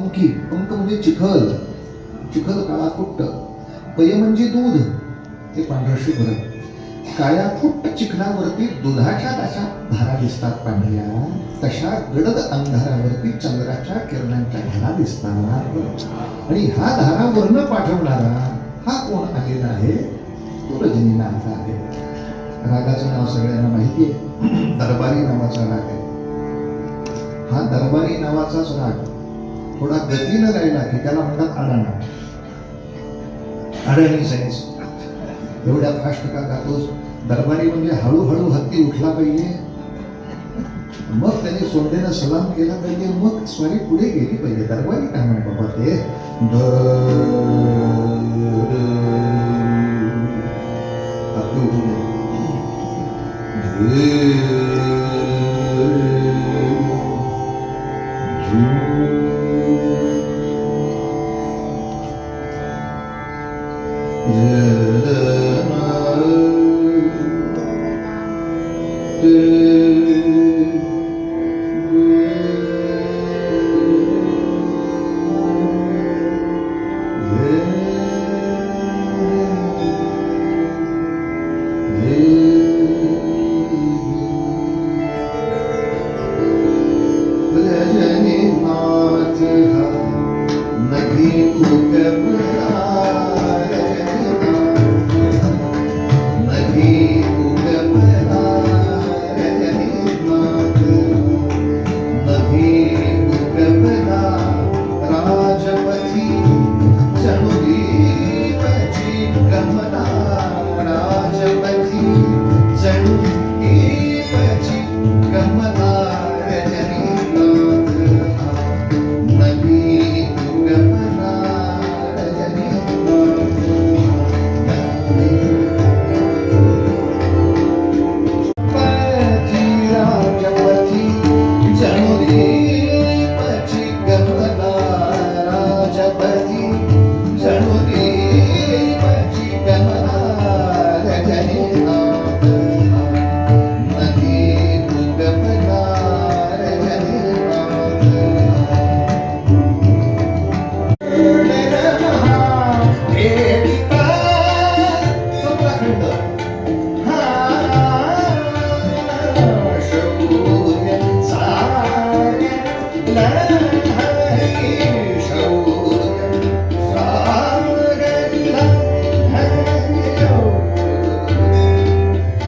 पंखी, पंख म्हणजे चिखल, चिखल काळा कुट्ट, पय म्हणजे दूध, ते पांढरं शुभ्र, काळ्या कुट्ट चिखलावरती दुधाच्या अशा धारा दिसतात पांढऱ्या, तशा गडद अंधारावरती चंद्राच्या किरणांच्या धारा दिसतात. आणि हा धारा वर्ण पाठवणारा हा कोण आलेला आहे? तो रजनीनाथ आहे. रागाचं नाव सगळ्यांना माहिती आहे, दरबारी नावाचा राग आहे. हा दरबारी नावाचाच राग थोडा गतीनं गायला की त्याला म्हणतात अडाणा, अडाणी सायन्स. एवढ्या फास्ट का गातोस? दरबारी म्हणजे हळूहळू हत्ती उठला पाहिजे, मग त्याने सोंडेनं सलाम केला पाहिजे, मग स्वारी पुढे गेली पाहिजे. दरबारी काय म्हण बाबा ते हत्ती उठू नये. Yeah.